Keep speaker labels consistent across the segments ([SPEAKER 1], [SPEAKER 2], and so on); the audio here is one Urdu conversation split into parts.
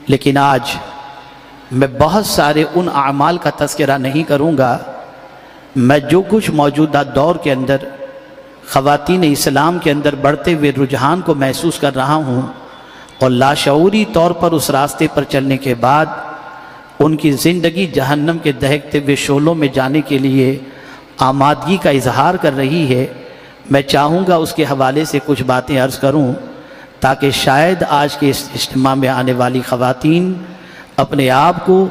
[SPEAKER 1] لیکن آج میں بہت سارے ان اعمال کا تذکرہ نہیں کروں گا۔ میں جو کچھ موجودہ دور کے اندر خواتین اسلام کے اندر بڑھتے ہوئے رجحان کو محسوس کر رہا ہوں، اور لاشعوری طور پر اس راستے پر چلنے کے بعد ان کی زندگی جہنم کے دہکتے ہوئے شعلوں میں جانے کے لیے آمادگی کا اظہار کر رہی ہے، میں چاہوں گا اس کے حوالے سے کچھ باتیں عرض کروں، تاکہ شاید آج کے اس اجتماع میں آنے والی خواتین اپنے آپ کو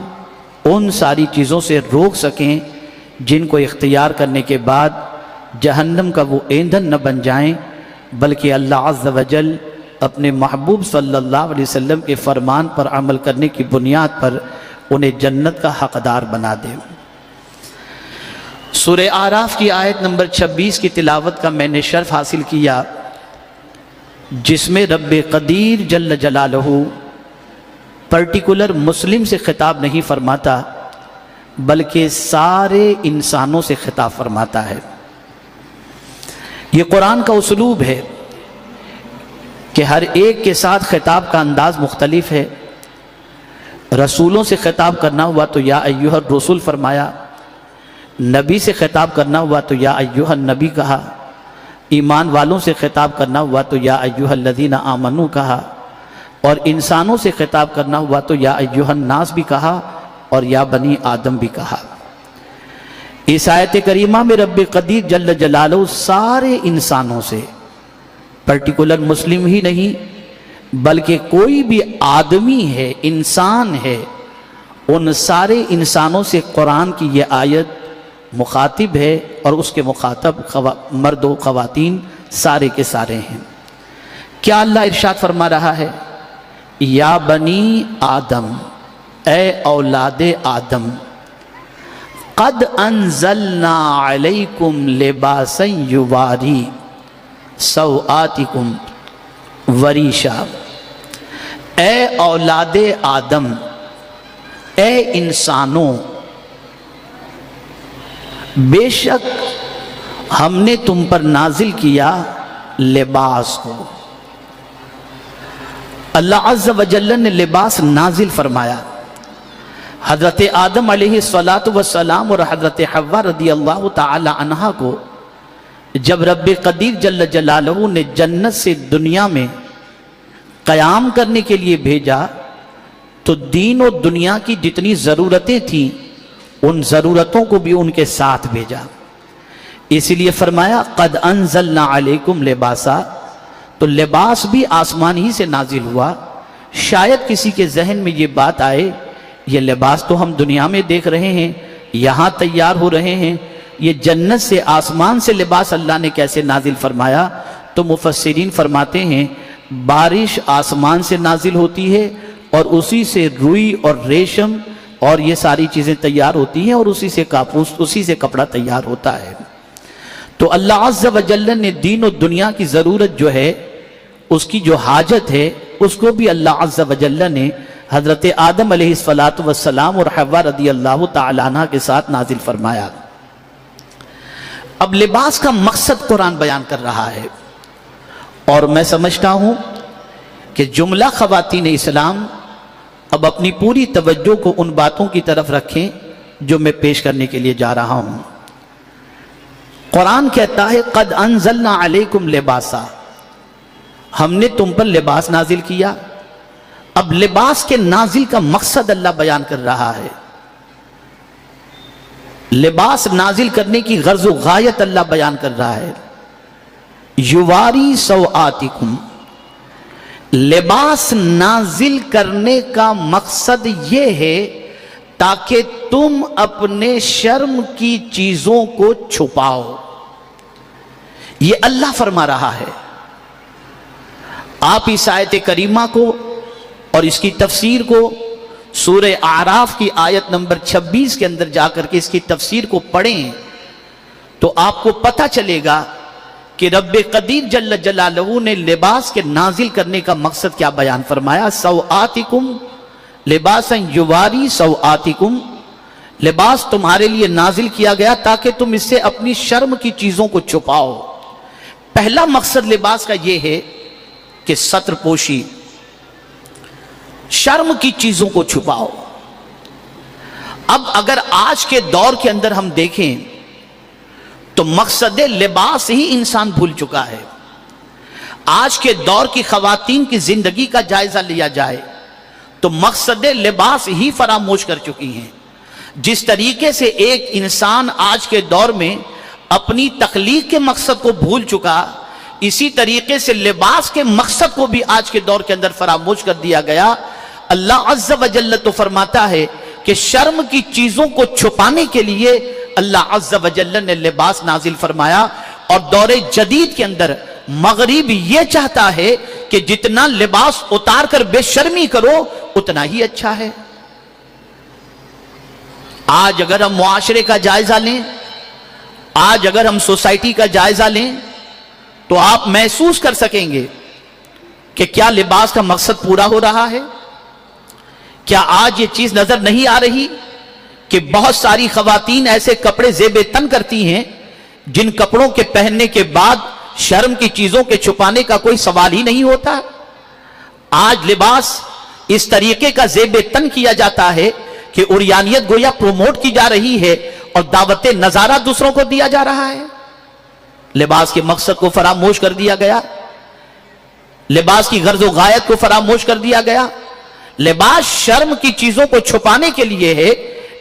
[SPEAKER 1] ان ساری چیزوں سے روک سکیں جن کو اختیار کرنے کے بعد جہنم کا وہ ایندھن نہ بن جائیں، بلکہ اللہ عز و جل اپنے محبوب صلی اللہ علیہ وسلم کے فرمان پر عمل کرنے کی بنیاد پر انہیں جنت کا حقدار بنا دے۔ سورہ اعراف کی آیت نمبر 26 کی تلاوت کا میں نے شرف حاصل کیا، جس میں رب قدیر جل جلالہ پرٹیکولر مسلم سے خطاب نہیں فرماتا بلکہ سارے انسانوں سے خطاب فرماتا ہے۔ یہ قرآن کا اسلوب ہے کہ ہر ایک کے ساتھ خطاب کا انداز مختلف ہے۔ رسولوں سے خطاب کرنا ہوا تو یا ایھا الرسول فرمایا، نبی سے خطاب کرنا ہوا تو یا ایھا النبی کہا، ایمان والوں سے خطاب کرنا ہوا تو یا ایھا الذین آمنوا کہا، اور انسانوں سے خطاب کرنا ہوا تو یا ایھا الناس بھی کہا اور یا بنی آدم بھی کہا۔ اس آیت کریمہ میں رب قدیر جل جلالہ سارے انسانوں سے، پرٹیکولر مسلم ہی نہیں بلکہ کوئی بھی آدمی ہے، انسان ہے، ان سارے انسانوں سے قرآن کی یہ آیت مخاطب ہے، اور اس کے مخاطب مرد و خواتین سارے کے سارے ہیں۔ کیا اللہ ارشاد فرما رہا ہے؟ یا بنی آدم، اے اولاد آدم، قد انزلنا علیکم لباسا یواری سوآتکم وریشا۔ اے اولاد آدم، اے انسانوں، بے شک ہم نے تم پر نازل کیا لباس کو۔ اللہ عز و جل نے لباس نازل فرمایا۔ حضرت آدم علیہ السلام اور حضرت حوا رضی اللہ تعالی عنہا کو جب رب قدیر جل جلالہ نے جنت سے دنیا میں قیام کرنے کے لیے بھیجا تو دین و دنیا کی جتنی ضرورتیں تھیں ان ضرورتوں کو بھی ان کے ساتھ بھیجا، اسی لیے فرمایا قد انزلنا علیکم لباسا، تو لباس بھی آسمان ہی سے نازل ہوا۔ شاید کسی کے ذہن میں یہ بات آئے یہ لباس تو ہم دنیا میں دیکھ رہے ہیں، یہاں تیار ہو رہے ہیں، یہ جنت سے آسمان سے لباس اللہ نے کیسے نازل فرمایا؟ تو مفسرین فرماتے ہیں بارش آسمان سے نازل ہوتی ہے اور اسی سے روئی اور ریشم اور یہ ساری چیزیں تیار ہوتی ہیں، اور اسی سے کاپوس، اسی سے کپڑا تیار ہوتا ہے۔ تو اللہ عز و جل نے دین و دنیا کی ضرورت جو ہے، اس کی جو حاجت ہے، اس کو بھی اللہ عز و جل نے حضرت آدم علیہ السلام اور حوا رضی اللہ تعالیٰ عنہ کے ساتھ نازل فرمایا۔ اب لباس کا مقصد قرآن بیان کر رہا ہے، اور میں سمجھتا ہوں کہ جملہ خواتین اسلام اب اپنی پوری توجہ کو ان باتوں کی طرف رکھیں جو میں پیش کرنے کے لیے جا رہا ہوں۔ قرآن کہتا ہے قد انزلنا علیکم لباسا، ہم نے تم پر لباس نازل کیا۔ اب لباس کے نازل کا مقصد اللہ بیان کر رہا ہے، لباس نازل کرنے کی غرض و غایت اللہ بیان کر رہا ہے۔ یواری سوآتکم، لباس نازل کرنے کا مقصد یہ ہے تاکہ تم اپنے شرم کی چیزوں کو چھپاؤ۔ یہ اللہ فرما رہا ہے۔ آپ اس آیت کریمہ کو اور اس کی تفسیر کو سورہ اعراف کی آیت نمبر 26 کے اندر جا کر کے اس کی تفسیر کو پڑھیں تو آپ کو پتہ چلے گا کہ رب قدیر جل جلالہ نے لباس کے نازل کرنے کا مقصد کیا بیان فرمایا۔ سوآتکم لباسا یواری سوآتکم، لباس تمہارے لیے نازل کیا گیا تاکہ تم اس سے اپنی شرم کی چیزوں کو چھپاؤ۔ پہلا مقصد لباس کا یہ ہے کہ ستر پوشی، شرم کی چیزوں کو چھپاؤ۔ اب اگر آج کے دور کے اندر ہم دیکھیں تو مقصد لباس ہی انسان بھول چکا ہے۔ آج کے دور کی خواتین کی زندگی کا جائزہ لیا جائے تو مقصد لباس ہی فراموش کر چکی ہیں۔ جس طریقے سے ایک انسان آج کے دور میں اپنی تخلیق کے مقصد کو بھول چکا، اسی طریقے سے لباس کے مقصد کو بھی آج کے دور کے اندر فراموش کر دیا گیا۔ اللہ عز و جل تو فرماتا ہے کہ شرم کی چیزوں کو چھپانے کے لیے اللہ عز و جل نے لباس نازل فرمایا، اور دور جدید کے اندر مغرب یہ چاہتا ہے کہ جتنا لباس اتار کر بے شرمی کرو اتنا ہی اچھا ہے۔ آج اگر ہم معاشرے کا جائزہ لیں، آج اگر ہم سوسائٹی کا جائزہ لیں تو آپ محسوس کر سکیں گے کہ کیا لباس کا مقصد پورا ہو رہا ہے؟ کیا آج یہ چیز نظر نہیں آ رہی کہ بہت ساری خواتین ایسے کپڑے زیب تن کرتی ہیں جن کپڑوں کے پہننے کے بعد شرم کی چیزوں کے چھپانے کا کوئی سوال ہی نہیں ہوتا؟ آج لباس اس طریقے کا زیب تن کیا جاتا ہے کہ عریانیت گویا پروموٹ کی جا رہی ہے اور دعوت نظارہ دوسروں کو دیا جا رہا ہے۔ لباس کے مقصد کو فراموش کر دیا گیا، لباس کی غرض و غایت کو فراموش کر دیا گیا۔ لباس شرم کی چیزوں کو چھپانے کے لیے ہے،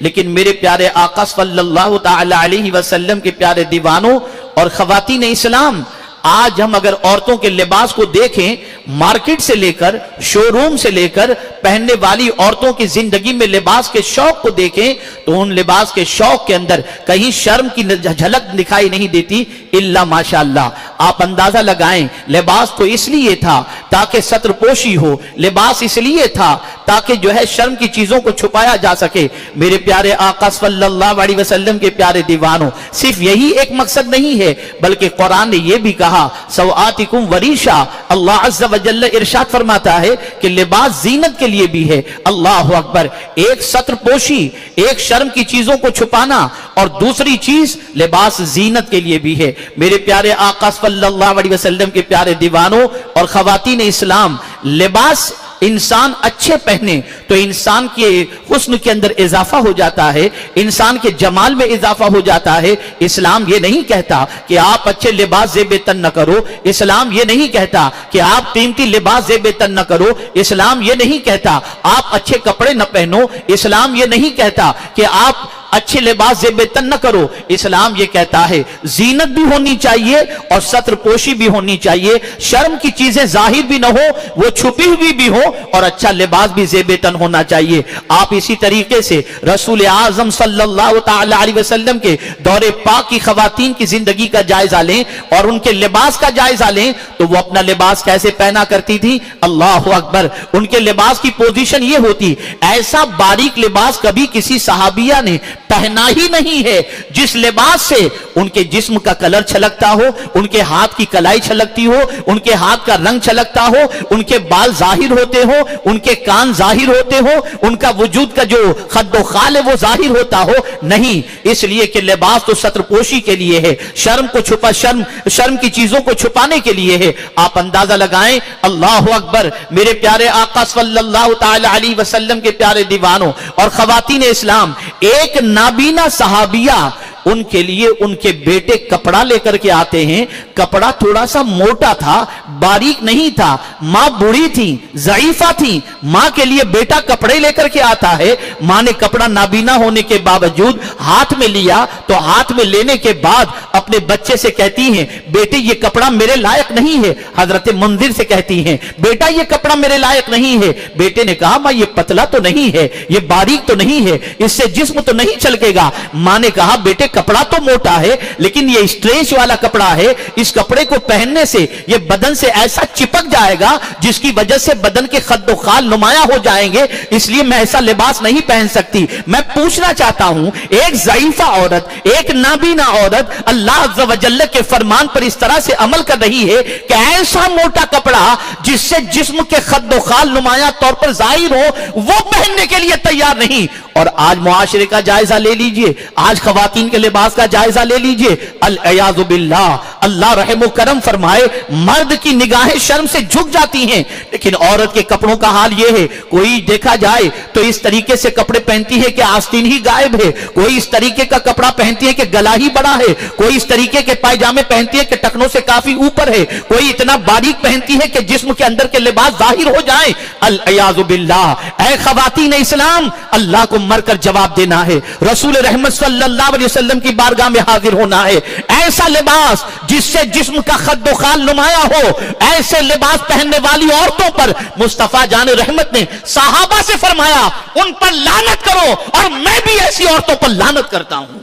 [SPEAKER 1] لیکن میرے پیارے آقا صلی اللہ تعالی علیہ وسلم کے پیارے دیوانوں اور خواتین اسلام، آج ہم اگر عورتوں کے لباس کو دیکھیں، مارکیٹ سے لے کر شو روم سے لے کر پہننے والی عورتوں کی زندگی میں لباس کے شوق کو دیکھیں تو ان لباس کے شوق کے اندر کہیں شرم کی جھلک دکھائی نہیں دیتی الا ماشاءاللہ۔ آپ اندازہ لگائیں، لباس تو اس لیے تھا تاکہ ستر پوشی ہو، لباس اس لیے تھا تاکہ جو ہے شرم کی چیزوں کو چھپایا جا سکے۔ میرے پیارے آقا صلی اللہ علیہ وسلم کے پیارے دیوانوں، صرف یہی ایک مقصد نہیں ہے بلکہ قرآن نے یہ بھی کہا سوآتکم وریشا۔ اللہ عز و جل ارشاد فرماتا ہے کہ لباس زینت کے لیے بھی ہے۔ اللہ اکبر، ایک ستر پوشی، ایک شرم کی چیزوں کو چھپانا، اور دوسری چیز لباس زینت کے لیے بھی ہے۔ میرے پیارے آقا صلی اللہ علیہ وسلم کے پیارے دیوانوں اور خواتین اسلام، لباس انسان اچھے پہنے تو انسان کے حسن کے اندر اضافہ ہو جاتا ہے، انسان کے جمال میں اضافہ ہو جاتا ہے۔ اسلام یہ نہیں کہتا کہ آپ اچھے لباس زیب تن نہ کرو، اسلام یہ نہیں کہتا کہ آپ قیمتی لباس زیب تن نہ کرو، اسلام یہ نہیں کہتا آپ اچھے کپڑے نہ پہنو، اسلام یہ نہیں کہتا کہ آپ اچھے لباس زیب تن نہ کرو۔ اسلام یہ کہتا ہے زینت بھی ہونی چاہیے اور ستر پوشی بھی ہونی چاہیے، شرم کی چیزیں ظاہر بھی نہ ہو، وہ چھپی ہوئی بھی ہو، اور اچھا لباس بھی زیب تن ہونا چاہیے۔ آپ اسی طریقے سے رسول اعظم صلی اللہ تعالی علیہ وسلم کے دور پاک کی خواتین کی زندگی کا جائزہ لیں اور ان کے لباس کا جائزہ لیں تو وہ اپنا لباس کیسے پہنا کرتی تھی؟ اللہ اکبر، ان کے لباس کی پوزیشن یہ ہوتی، ایسا باریک لباس کبھی کسی صحابیہ نے پہنا ہی نہیں ہے جس لباس سے ان کے جسم کا کلر چھلکتا ہو، ان کے ہاتھ کی کلائی چھلکتی ہو، ان کے ہاتھ کا رنگ چھلکتا ہو، ان کے بال ظاہر ہوتے ہو، ان کے کان ظاہر ہوتے ہو، ان کا وجود کا جو خد و خال ہے وہ ظاہر ہوتا ہو، نہیں۔ اس لیے کہ لباس تو ستر پوشی کے لیے ہے، شرم کی چیزوں کو چھپانے کے لیے ہے۔ آپ اندازہ لگائیں، اللہ اکبر، میرے پیارے آقا صلی اللہ تعالی علیہ وسلم کے پیارے دیوانوں اور خواتین اسلام، ایک نابینا صحابیہ، ان کے لیے ان کے بیٹے کپڑا لے کر کے آتے ہیں، کپڑا تھوڑا سا موٹا تھا، باریک نہیں تھا، ماں بوڑھی تھی، ضعیفہ تھی، ماں کے لیے بیٹا کپڑے لے کر کے آتا ہے، ماں نے کپڑا نابینا ہونے کے باوجود ہاتھ میں لیا تو ہاتھ میں لینے کے بعد اپنے بچے سے کہتی ہیں بیٹے یہ کپڑا میرے لائق نہیں ہے۔ حضرت منذر سے کہتی ہیں بیٹا یہ کپڑا میرے لائق نہیں ہے۔ بیٹے نے کہا ماں یہ پتلا تو نہیں ہے، یہ باریک تو نہیں ہے، اس سے جسم تو نہیں چلکے گا۔ ماں نے کہا بیٹے کپڑا تو موٹا ہے لیکن یہ اسٹریچ والا کپڑا ہے، اس کپڑے کو پہننے سے یہ بدن سے ایسا چپک جائے گا جس کی وجہ سے بدن کے خد و خال نمایاں ہو جائیں گے، اس لیے میں ایسا لباس نہیں پہن سکتی۔ میں پوچھنا چاہتا ہوں، ایک ضعیفہ عورت، ایک نابینا عورت اللہ عز و جل کے فرمان پر اس طرح سے عمل کر رہی ہے کہ ایسا موٹا کپڑا جس سے جسم کے خد و خال نمایاں طور پر ظاہر ہو وہ پہننے کے لیے تیار نہیں۔ اور آج معاشرے کا جائزہ لے لیجئے، آج خواتین کے لباس کا جائزہ لے لیجئے، العیاذ باللہ، اللہ رحم و کرم فرمائے، مرد کی نگاہیں شرم سے جھک جاتی ہیں، لیکن عورت کے کپڑوں کا حال یہ ہے، کوئی دیکھا جائے تو اس طریقے سے کپڑے پہنتی ہے کہ آستین ہی غائب ہے، کوئی اس طریقے کا کپڑا پہنتی ہے کہ گلا ہی بڑا ہے، کوئی اس طریقے کے پائجامے پہنتی ہے کہ ٹکنوں سے کافی اوپر ہے، کوئی اتنا باریک پہنتی ہے کہ جسم کے اندر کے لباس ظاہر ہو جائیں، العیاذ باللہ۔ اے خواتین اسلام، اللہ کو مر کر جواب دینا ہے، رسول رحمت صلی اللہ علیہ وسلم کی بارگاہ میں حاضر ہونا ہے، ایسا لباس جس سے جسم کا خد و خال نمایاں ہو، ایسے لباس پہننے والی عورتوں پر مصطفیٰ جان رحمت نے صحابہ سے فرمایا ان پر لعنت کرو، اور میں بھی ایسی عورتوں پر لعنت کرتا ہوں۔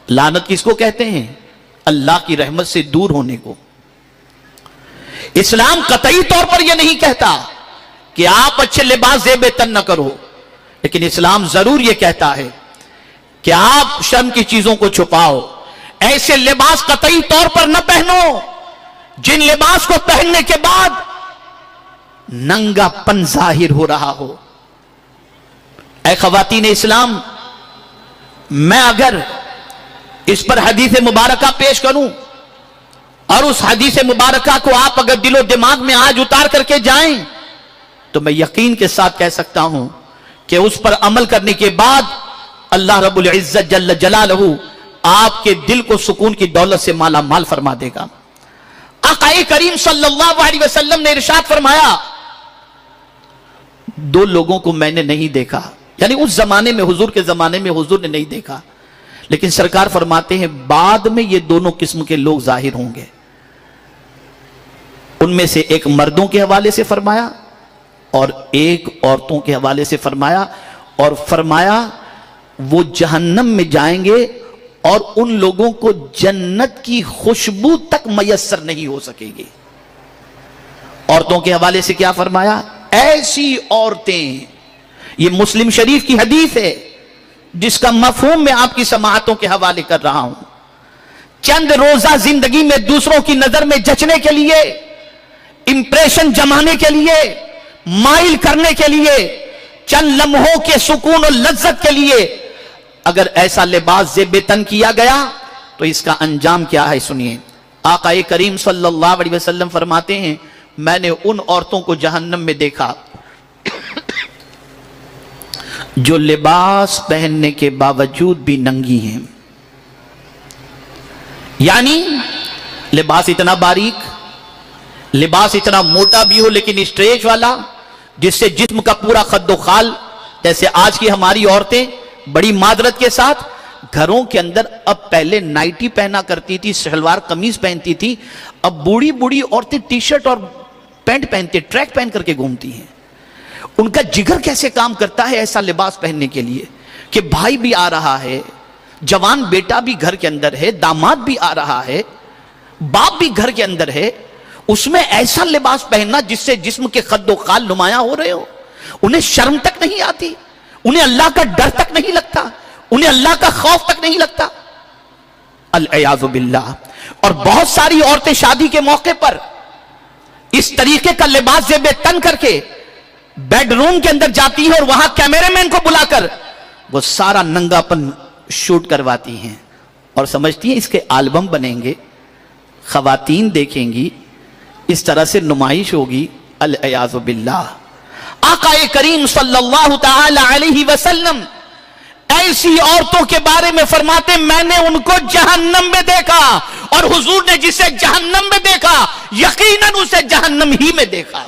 [SPEAKER 1] لعنت کس کو کہتے ہیں؟ اللہ کی رحمت سے دور ہونے کو۔ اسلام قطعی طور پر یہ نہیں کہتا کہ آپ اچھے لباس زیب تن نہ کرو، لیکن اسلام ضرور یہ کہتا ہے کہ آپ شرم کی چیزوں کو چھپاؤ، ایسے لباس قطعی طور پر نہ پہنو جن لباس کو پہننے کے بعد ننگا پن ظاہر ہو رہا ہو۔ اے خواتین اسلام، میں اگر اس پر حدیث مبارکہ پیش کروں اور اس حدیث مبارکہ کو آپ اگر دل و دماغ میں آج اتار کر کے جائیں تو میں یقین کے ساتھ کہہ سکتا ہوں کہ اس پر عمل کرنے کے بعد اللہ رب العزت جل جلالہ آپ کے دل کو سکون کی دولت سے مالا مال فرما دے گا۔ آقا کریم صلی اللہ علیہ وسلم نے ارشاد فرمایا، دو لوگوں کو میں نے نہیں دیکھا، یعنی اس زمانے میں، حضور کے زمانے میں حضور نے نہیں دیکھا، لیکن سرکار فرماتے ہیں بعد میں یہ دونوں قسم کے لوگ ظاہر ہوں گے۔ ان میں سے ایک مردوں کے حوالے سے فرمایا اور ایک عورتوں کے حوالے سے فرمایا، اور فرمایا وہ جہنم میں جائیں گے اور ان لوگوں کو جنت کی خوشبو تک میسر نہیں ہو سکے گی۔ عورتوں کے حوالے سے کیا فرمایا؟ ایسی عورتیں، یہ مسلم شریف کی حدیث ہے جس کا مفہوم میں آپ کی سماعتوں کے حوالے کر رہا ہوں، چند روزہ زندگی میں دوسروں کی نظر میں جچنے کے لیے، امپریشن جمانے کے لیے، مائل کرنے کے لیے، چند لمحوں کے سکون و لذت کے لیے اگر ایسا لباس زیب تن کیا گیا تو اس کا انجام کیا ہے سنیے۔ آقا کریم صلی اللہ علیہ وسلم فرماتے ہیں میں نے ان عورتوں کو جہنم میں دیکھا جو لباس پہننے کے باوجود بھی ننگی ہیں، یعنی لباس اتنا باریک، لباس اتنا موٹا بھی ہو لیکن اسٹریچ والا، جس سے جسم کا پورا خد و خال، جیسے آج کی ہماری عورتیں بڑی معذرت کے ساتھ گھروں کے اندر اب پہلے نائٹی پہنا کرتی تھی، شلوار قمیض پہنتی تھی، اب بوڑھی بوڑھی عورتیں ٹی شرٹ اور پینٹ پہنتے، ٹریک پہن کر کے گھومتی ہیں۔ ان کا جگر کیسے کام کرتا ہے ایسا لباس پہننے کے لیے کہ بھائی بھی آ رہا ہے، جوان بیٹا بھی گھر کے اندر ہے، داماد بھی آ رہا ہے، باپ بھی گھر کے اندر ہے، اس میں ایسا لباس پہننا جس سے جسم کے خد و خال نمایاں ہو رہے ہو۔ انہیں شرم تک نہیں آتی، انہیں اللہ کا ڈر تک نہیں لگتا، انہیں اللہ کا خوف تک نہیں لگتا، العیاذ باللہ۔ اور بہت ساری عورتیں شادی کے موقع پر اس طریقے کا لباس زیب تن کر کے بیڈ روم کے اندر جاتی ہیں اور وہاں کیمرے مین کو بلا کر وہ سارا ننگا پن شوٹ کرواتی ہیں اور سمجھتی ہیں اس کے البم بنیں گے، خواتین دیکھیں گی، اس طرح سے نمائش ہوگی، العیاذ باللہ۔ آقا کریم صلی اللہ تعالی علیہ وسلم ایسی عورتوں کے بارے میں فرماتے میں نے ان کو جہنم میں دیکھا، اور حضور نے جسے جہنم میں دیکھا یقیناً اسے جہنم ہی میں دیکھا۔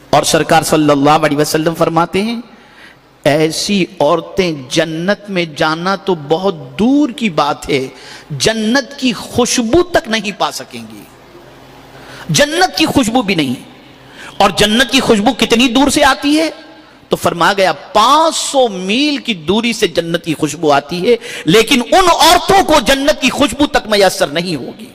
[SPEAKER 1] اور سرکار صلی اللہ علیہ وسلم فرماتے ہیں ایسی عورتیں جنت میں جانا تو بہت دور کی بات ہے، جنت کی خوشبو تک نہیں پا سکیں گی، جنت کی خوشبو بھی نہیں۔ اور جنت کی خوشبو کتنی دور سے آتی ہے؟ تو فرمایا گیا 500 میل کی دوری سے جنت کی خوشبو آتی ہے، لیکن ان عورتوں کو جنت کی خوشبو تک میسر نہیں ہوگی۔